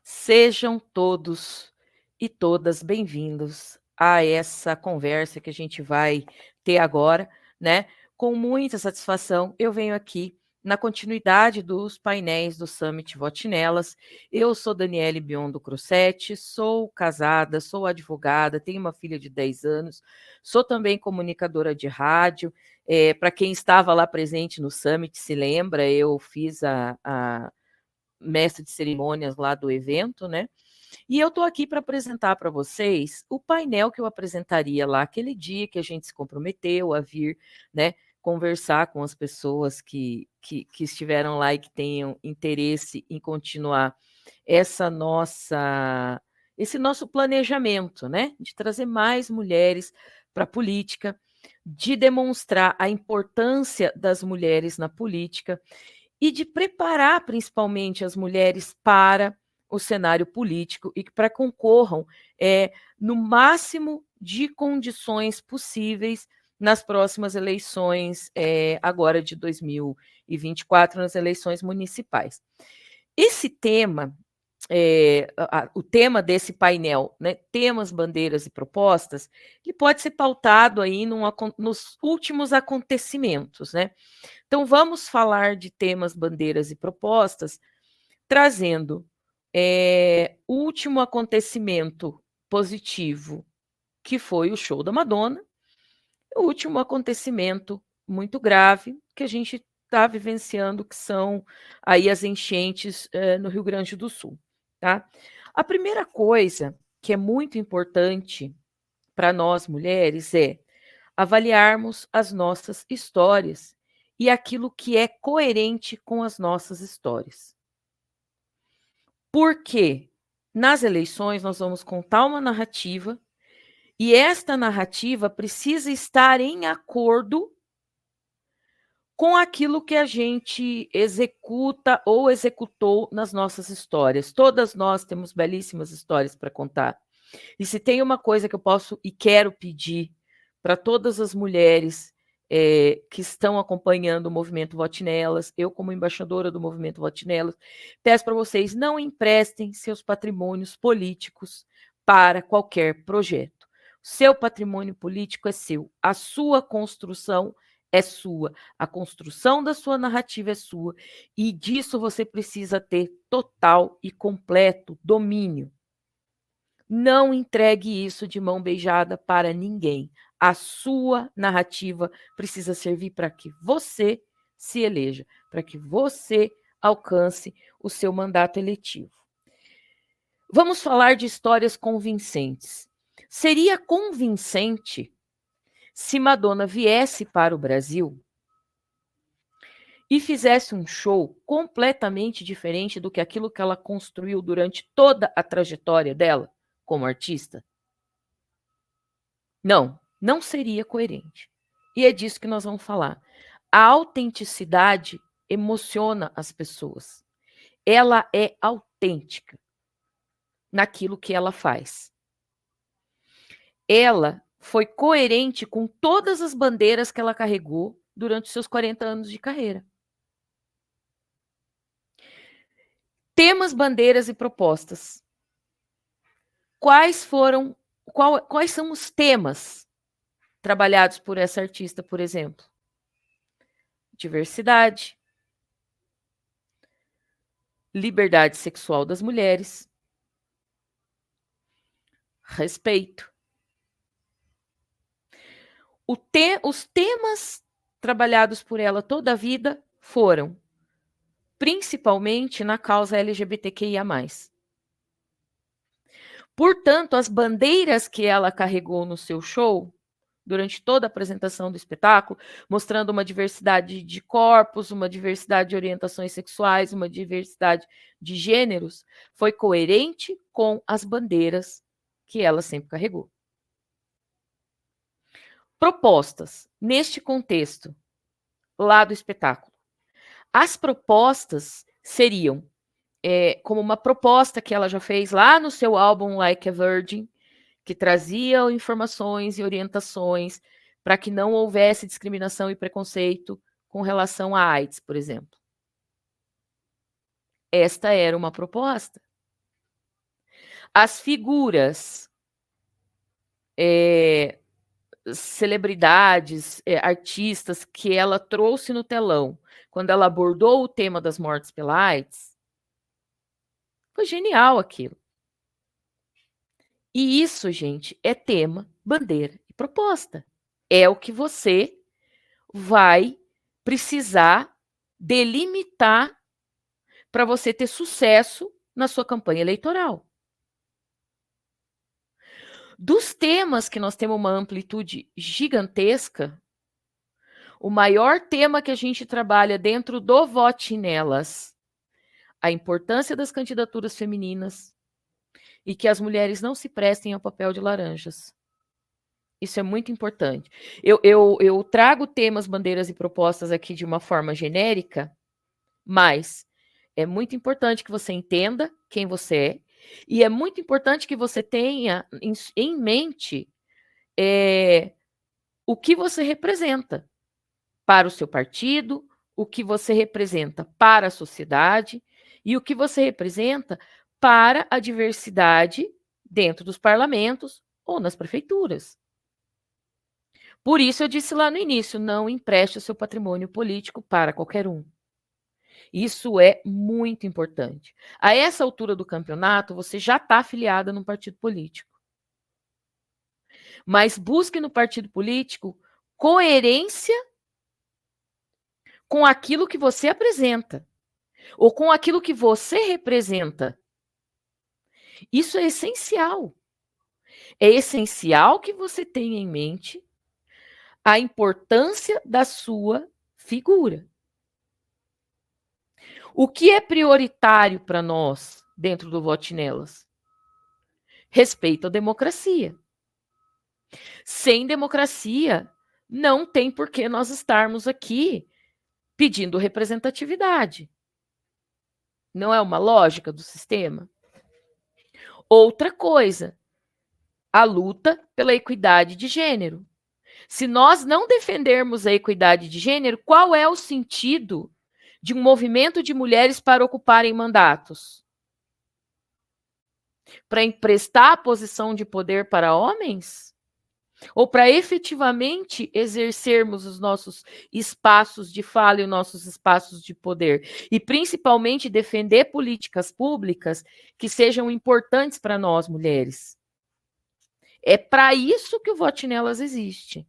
Sejam todos e todas bem-vindos a essa conversa que a gente vai ter agora, né? Com muita satisfação, eu venho aqui na continuidade dos painéis do Summit Vote Nelas. Eu sou Daniele Biondo Crossetti, sou casada, sou advogada, tenho uma filha de 10 anos, sou também comunicadora de rádio. Para quem estava lá presente no Summit, se lembra, eu fiz a mestre de cerimônias lá do evento, né? E eu estou aqui para apresentar para vocês o painel que eu apresentaria lá aquele dia que a gente se comprometeu a vir, né? Conversar com as pessoas que estiveram lá e que tenham interesse em continuar esse nosso planejamento, né? De trazer mais mulheres para a política, de demonstrar a importância das mulheres na política e de preparar principalmente as mulheres para o cenário político e para concorram no máximo de condições possíveis nas próximas eleições, agora de 2024, nas eleições municipais. Esse tema, o tema desse painel, né, temas, bandeiras e propostas, ele pode ser pautado aí nos últimos acontecimentos, né? Então, vamos falar de temas, bandeiras e propostas, trazendo o último acontecimento positivo, que foi o show da Madonna, o último acontecimento muito grave que a gente está vivenciando, que são aí as enchentes no Rio Grande do Sul. Tá? A primeira coisa que é muito importante para nós mulheres é avaliarmos as nossas histórias e aquilo que é coerente com as nossas histórias. Porque nas eleições nós vamos contar uma narrativa e esta narrativa precisa estar em acordo com aquilo que a gente executa ou executou nas nossas histórias. Todas nós temos belíssimas histórias para contar. E se tem uma coisa que eu posso e quero pedir para todas as mulheres que estão acompanhando o movimento Vote Nelas, eu como embaixadora do movimento Vote Nelas, peço para vocês não emprestem seus patrimônios políticos para qualquer projeto. O seu patrimônio político é seu, a sua construção é sua, a construção da sua narrativa é sua, e disso você precisa ter total e completo domínio. Não entregue isso de mão beijada para ninguém. A sua narrativa precisa servir para que você se eleja, para que você alcance o seu mandato eletivo. Vamos falar de histórias convincentes. Seria convincente se Madonna viesse para o Brasil e fizesse um show completamente diferente do que aquilo que ela construiu durante toda a trajetória dela como artista? Não, não seria coerente. E é disso que nós vamos falar. A autenticidade emociona as pessoas. Ela é autêntica naquilo que ela faz. Ela foi coerente com todas as bandeiras que ela carregou durante os seus 40 anos de carreira. Temas, bandeiras e propostas. Quais são os temas trabalhados por essa artista, por exemplo? Diversidade, liberdade sexual das mulheres, respeito. Os temas trabalhados por ela toda a vida foram principalmente na causa LGBTQIA+. Portanto, as bandeiras que ela carregou no seu show, durante toda a apresentação do espetáculo, mostrando uma diversidade de corpos, uma diversidade de orientações sexuais, uma diversidade de gêneros, foi coerente com as bandeiras que ela sempre carregou. Propostas, neste contexto, lá do espetáculo. As propostas seriam como uma proposta que ela já fez lá no seu álbum Like a Virgin, que trazia informações e orientações para que não houvesse discriminação e preconceito com relação à AIDS, por exemplo. Esta era uma proposta. as figuras, celebridades, artistas que ela trouxe no telão, quando ela abordou o tema das mortes pela AIDS, foi genial aquilo. E isso, gente, é tema, bandeira e proposta. É o que você vai precisar delimitar para você ter sucesso na sua campanha eleitoral. Dos temas que nós temos uma amplitude gigantesca, o maior tema que a gente trabalha dentro do Vote Nelas, a importância das candidaturas femininas e que as mulheres não se prestem ao papel de laranjas. Isso é muito importante. Eu trago temas, bandeiras e propostas aqui de uma forma genérica, mas é muito importante que você entenda quem você é e é muito importante que você tenha em mente o que você representa para o seu partido, o que você representa para a sociedade e o que você representa para a diversidade dentro dos parlamentos ou nas prefeituras. Por isso eu disse lá no início, não empreste o seu patrimônio político para qualquer um. Isso é muito importante. A essa altura do campeonato, você já está afiliada num partido político. Mas busque no partido político coerência com aquilo que você apresenta ou com aquilo que você representa. Isso é essencial. É essencial que você tenha em mente a importância da sua figura. O que é prioritário para nós dentro do Vote Nelas? Respeito à democracia. Sem democracia, não tem por que nós estarmos aqui pedindo representatividade. Não é uma lógica do sistema? Outra coisa, a luta pela equidade de gênero. Se nós não defendermos a equidade de gênero, qual é o sentido de um movimento de mulheres para ocuparem mandatos? Para emprestar a posição de poder para homens? Ou para efetivamente exercermos os nossos espaços de fala e os nossos espaços de poder? E principalmente defender políticas públicas que sejam importantes para nós, mulheres. É para isso que o Vote Nelas existe.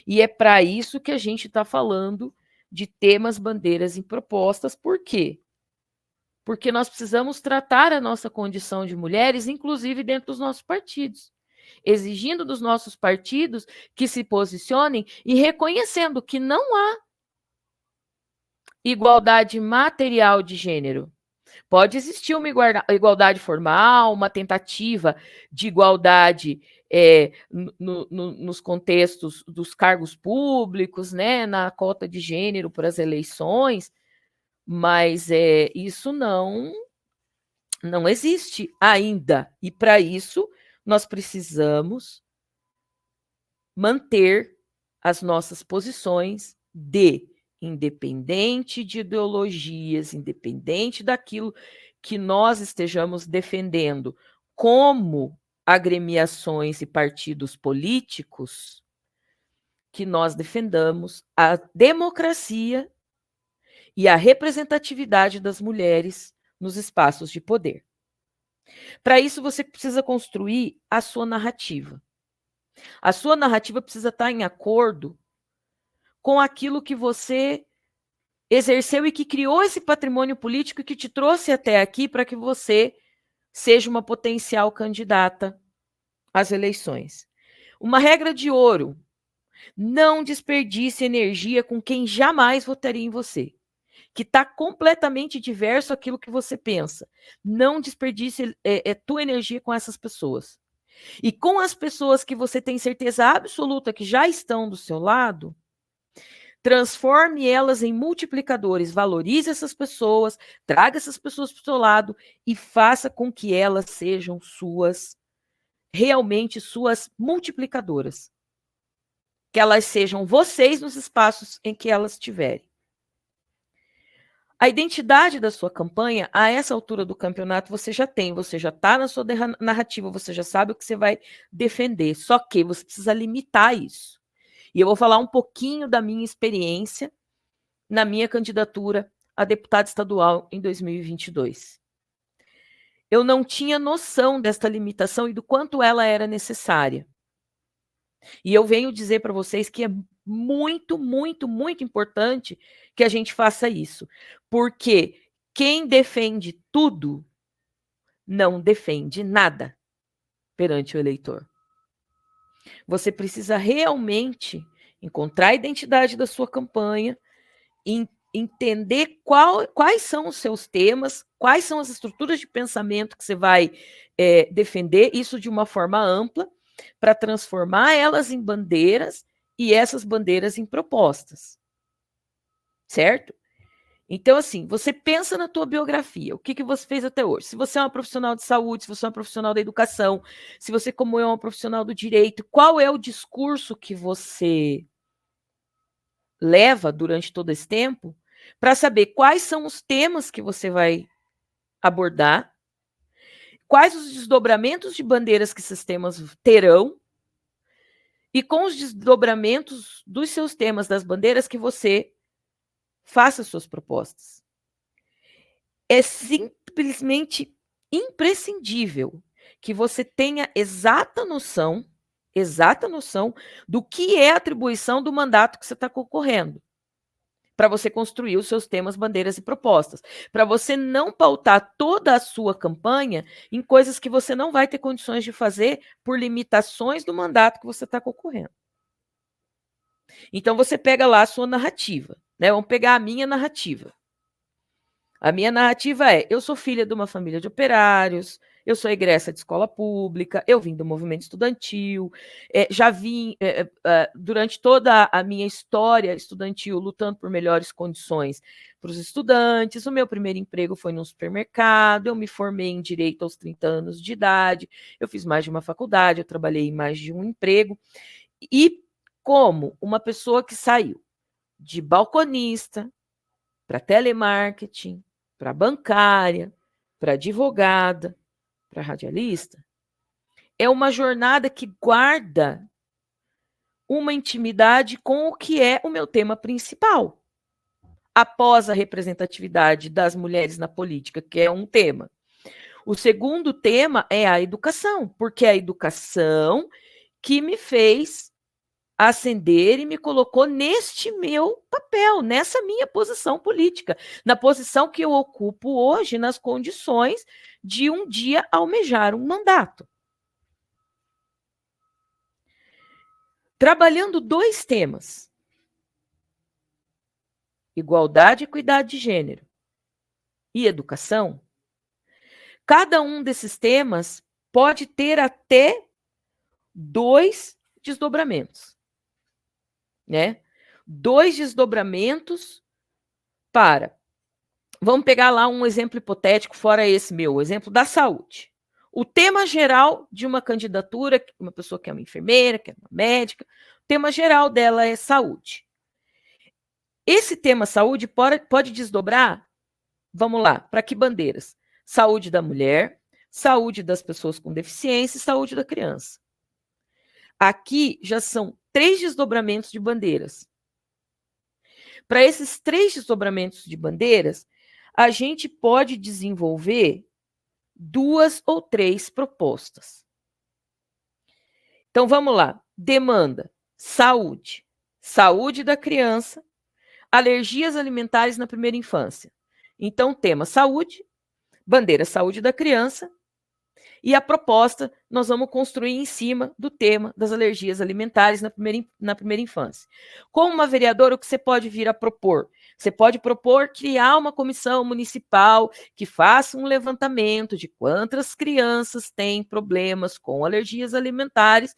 E é para isso que a gente está falando de temas, bandeiras e propostas. Por quê? Porque nós precisamos tratar a nossa condição de mulheres, inclusive dentro dos nossos partidos, exigindo dos nossos partidos que se posicionem e reconhecendo que não há igualdade material de gênero. Pode existir uma igualdade formal, uma tentativa de igualdade nos contextos dos cargos públicos, né, na cota de gênero para as eleições, mas isso não existe ainda. E para isso, nós precisamos manter as nossas posições independente de ideologias, independente daquilo que nós estejamos defendendo, como agremiações e partidos políticos, que nós defendamos a democracia e a representatividade das mulheres nos espaços de poder. Para isso, você precisa construir a sua narrativa. A sua narrativa precisa estar em acordo com aquilo que você exerceu e que criou esse patrimônio político que te trouxe até aqui para que você seja uma potencial candidata às eleições. Uma regra de ouro: não desperdice energia com quem jamais votaria em você, que está completamente diverso aquilo que você pensa. Não desperdice tua energia com essas pessoas. E com as pessoas que você tem certeza absoluta que já estão do seu lado, transforme elas em multiplicadores, valorize essas pessoas, traga essas pessoas para o seu lado e faça com que elas sejam realmente suas multiplicadoras. Que elas sejam vocês nos espaços em que elas estiverem. A identidade da sua campanha, a essa altura do campeonato, você já tem, você já está na sua narrativa, você já sabe o que você vai defender, só que você precisa limitar isso. E eu vou falar um pouquinho da minha experiência na minha candidatura a deputada estadual em 2022. Eu não tinha noção desta limitação e do quanto ela era necessária. E eu venho dizer para vocês que é muito, muito, muito importante que a gente faça isso. Porque quem defende tudo não defende nada perante o eleitor. Você precisa realmente encontrar a identidade da sua campanha, entender quais são os seus temas, quais são as estruturas de pensamento que você vai defender, isso de uma forma ampla, para transformar elas em bandeiras e essas bandeiras em propostas. Certo? Então, assim, você pensa na tua biografia, o que você fez até hoje. Se você é uma profissional de saúde, se você é uma profissional da educação, se você, como eu, é uma profissional do direito, qual é o discurso que você leva durante todo esse tempo para saber quais são os temas que você vai abordar, quais os desdobramentos de bandeiras que esses temas terão, e com os desdobramentos dos seus temas, das bandeiras, que você faça suas propostas. É simplesmente imprescindível que você tenha exata noção do que é a atribuição do mandato que você está concorrendo, para você construir os seus temas, bandeiras e propostas, para você não pautar toda a sua campanha em coisas que você não vai ter condições de fazer por limitações do mandato que você está concorrendo. Então, você pega lá a sua narrativa, né? Vamos pegar a minha narrativa. A minha narrativa é: eu sou filha de uma família de operários, eu sou egressa de escola pública, eu vim do movimento estudantil, já vim, durante toda a minha história estudantil, lutando por melhores condições para os estudantes. O meu primeiro emprego foi num supermercado, eu me formei em Direito aos 30 anos de idade, eu fiz mais de uma faculdade, eu trabalhei em mais de um emprego, e como uma pessoa que saiu de balconista para telemarketing, para bancária, para advogada, para radialista, é uma jornada que guarda uma intimidade com o que é o meu tema principal. Após a representatividade das mulheres na política, que é um tema. O segundo tema é a educação, porque é a educação que me fez ascender e me colocou neste meu papel, nessa minha posição política, na posição que eu ocupo hoje, nas condições de um dia almejar um mandato. Trabalhando dois temas: igualdade e equidade de gênero e educação, cada um desses temas pode ter até 2 desdobramentos, né? 2 desdobramentos para... Vamos pegar lá um exemplo hipotético, fora esse meu, o exemplo da saúde. O tema geral de uma candidatura, uma pessoa que é uma enfermeira, que é uma médica, o tema geral dela é saúde. Esse tema saúde pode desdobrar, vamos lá, para que bandeiras? Saúde da mulher, saúde das pessoas com deficiência e saúde da criança. Aqui já são 3 desdobramentos de bandeiras. Para esses 3 desdobramentos de bandeiras, a gente pode desenvolver 2 ou 3 propostas. Então, vamos lá. Demanda: saúde. Saúde da criança, alergias alimentares na primeira infância. Então, tema saúde, bandeira saúde da criança, e a proposta nós vamos construir em cima do tema das alergias alimentares na primeira infância. Como uma vereadora, o que você pode vir a propor? Você pode propor criar uma comissão municipal que faça um levantamento de quantas crianças têm problemas com alergias alimentares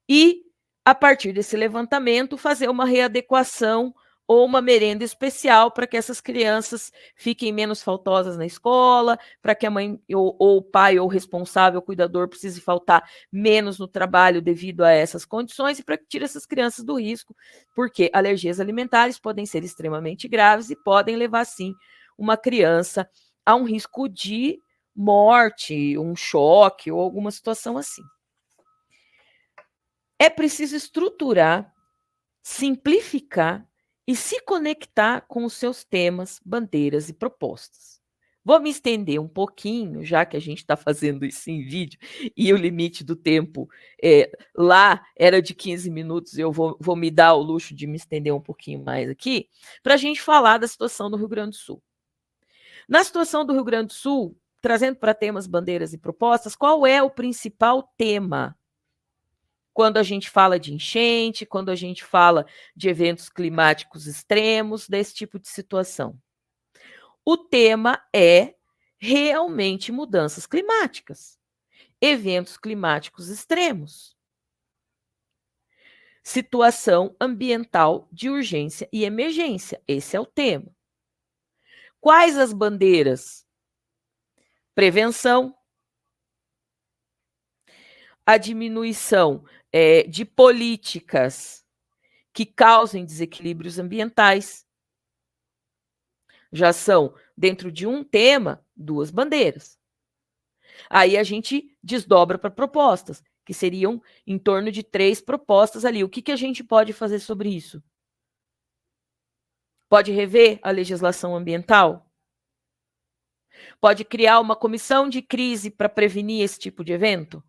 e, a partir desse levantamento, fazer uma readequação ou uma merenda especial para que essas crianças fiquem menos faltosas na escola, para que a mãe ou o pai ou o responsável, o cuidador, precise faltar menos no trabalho devido a essas condições, e para que tire essas crianças do risco, porque alergias alimentares podem ser extremamente graves e podem levar, sim, uma criança a um risco de morte, um choque ou alguma situação assim. É preciso estruturar, simplificar e se conectar com os seus temas, bandeiras e propostas. Vou me estender um pouquinho, já que a gente está fazendo isso em vídeo, e o limite do tempo lá era de 15 minutos, eu vou me dar o luxo de me estender um pouquinho mais aqui, para a gente falar da situação do Rio Grande do Sul. Na situação do Rio Grande do Sul, trazendo para temas, bandeiras e propostas, qual é o principal tema? Quando a gente fala de enchente, quando a gente fala de eventos climáticos extremos, desse tipo de situação. O tema é realmente mudanças climáticas, eventos climáticos extremos, situação ambiental de urgência e emergência. Esse é o tema. Quais as bandeiras? Prevenção, a diminuição de políticas que causem desequilíbrios ambientais. Já são, dentro de um tema, 2 bandeiras. Aí a gente desdobra para propostas, que seriam em torno de 3 propostas ali. O que a gente pode fazer sobre isso? Pode rever a legislação ambiental? Pode criar uma comissão de crise para prevenir esse tipo de evento?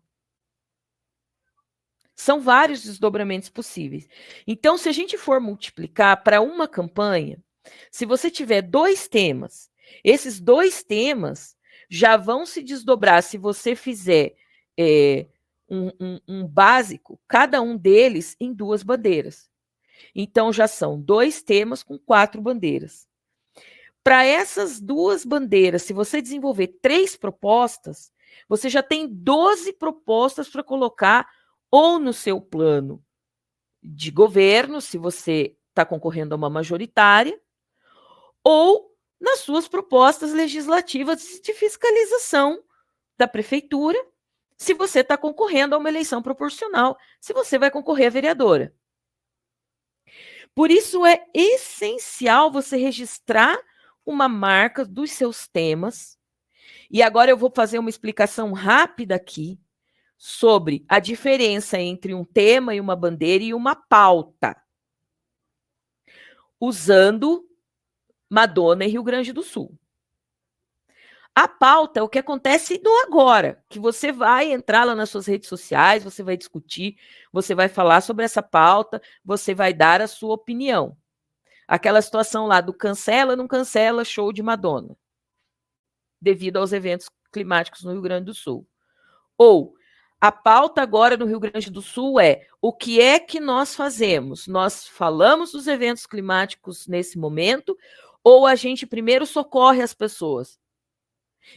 São vários desdobramentos possíveis. Então, se a gente for multiplicar para uma campanha, se você tiver 2 temas, esses 2 temas já vão se desdobrar, se você fizer um básico, cada um deles em 2 bandeiras. Então, já são 2 temas com 4 bandeiras. Para essas 2 bandeiras, se você desenvolver 3 propostas, você já tem 12 propostas para colocar ou no seu plano de governo, se você está concorrendo a uma majoritária, ou nas suas propostas legislativas de fiscalização da prefeitura, se você está concorrendo a uma eleição proporcional, se você vai concorrer a vereadora. Por isso é essencial você registrar uma marca dos seus temas. E agora eu vou fazer uma explicação rápida aqui sobre a diferença entre um tema e uma bandeira e uma pauta, usando Madonna e Rio Grande do Sul. A pauta é o que acontece no agora, que você vai entrar lá nas suas redes sociais, você vai discutir, você vai falar sobre essa pauta, você vai dar a sua opinião. Aquela situação lá do cancela, não cancela, show de Madonna, devido aos eventos climáticos no Rio Grande do Sul. Ou a pauta agora no Rio Grande do Sul é o que é que nós fazemos? Nós falamos dos eventos climáticos nesse momento ou a gente primeiro socorre as pessoas?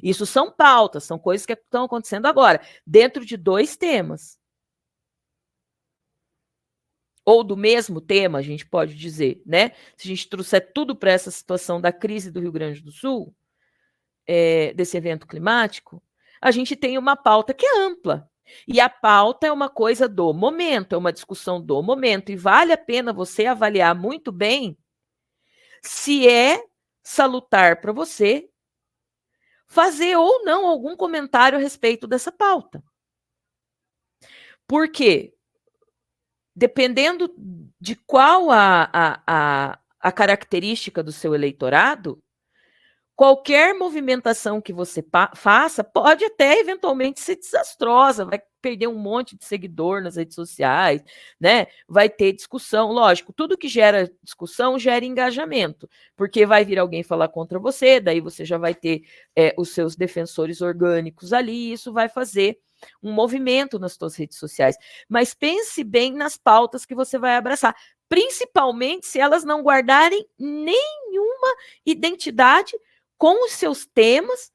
Isso são pautas, são coisas que estão acontecendo agora, dentro de 2 temas. Ou do mesmo tema, a gente pode dizer, né? Se a gente trouxer tudo para essa situação da crise do Rio Grande do Sul, desse evento climático, a gente tem uma pauta que é ampla. E a pauta é uma coisa do momento, é uma discussão do momento. E vale a pena você avaliar muito bem se é salutar para você fazer ou não algum comentário a respeito dessa pauta. Por quê? Dependendo de qual a característica do seu eleitorado, qualquer movimentação que você faça pode até eventualmente ser desastrosa, vai perder um monte de seguidor nas redes sociais, né? Vai ter discussão, lógico, tudo que gera discussão gera engajamento, porque vai vir alguém falar contra você, daí você já vai ter os seus defensores orgânicos ali, e isso vai fazer um movimento nas suas redes sociais. Mas pense bem nas pautas que você vai abraçar, principalmente se elas não guardarem nenhuma identidade com os seus temas,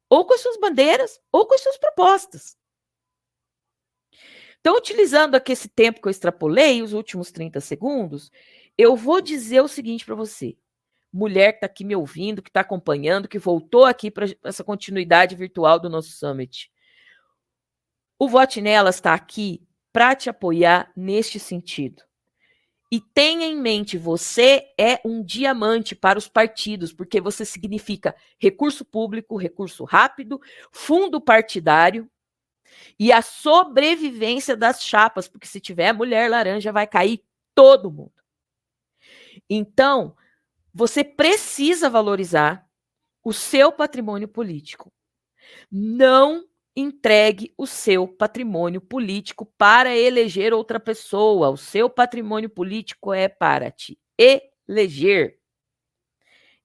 ou com as suas bandeiras, ou com as suas propostas. Então, utilizando aqui esse tempo que eu extrapolei, os últimos 30 segundos, eu vou dizer o seguinte para você. Mulher que está aqui me ouvindo, que está acompanhando, que voltou aqui para essa continuidade virtual do nosso Summit. O Vote Nelas está aqui para te apoiar neste sentido. E tenha em mente, você é um diamante para os partidos, porque você significa recurso público, recurso rápido, fundo partidário e a sobrevivência das chapas, porque se tiver mulher laranja, vai cair todo mundo. Então, você precisa valorizar o seu patrimônio político. Não entregue o seu patrimônio político para eleger outra pessoa. O seu patrimônio político é para te eleger.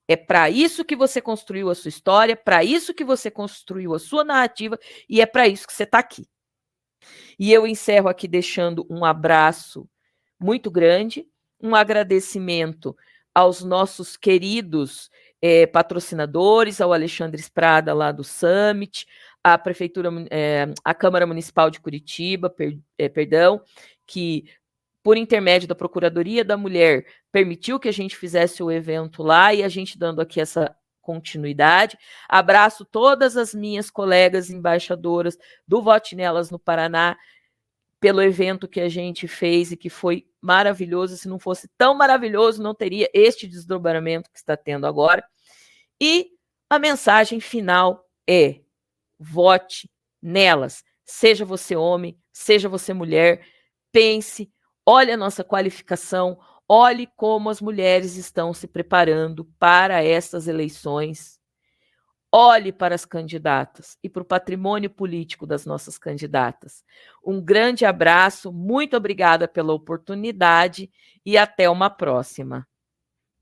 É para isso que você construiu a sua história, para isso que você construiu a sua narrativa e é para isso que você está aqui. E eu encerro aqui deixando um abraço muito grande, um agradecimento aos nossos queridos patrocinadores, ao Alexandre Sprada lá do Summit, à Prefeitura, à Câmara Municipal de Curitiba, perdão, que por intermédio da Procuradoria da Mulher permitiu que a gente fizesse o evento lá e a gente dando aqui essa continuidade. Abraço todas as minhas colegas embaixadoras do Vote Nelas no Paraná, pelo evento que a gente fez e que foi maravilhoso. Se não fosse tão maravilhoso, não teria este desdobramento que está tendo agora. E a mensagem final é: vote nelas. Seja você homem, seja você mulher, pense, olhe a nossa qualificação, olhe como as mulheres estão se preparando para essas eleições. Olhe para as candidatas e para o patrimônio político das nossas candidatas. Um grande abraço, muito obrigada pela oportunidade e até uma próxima.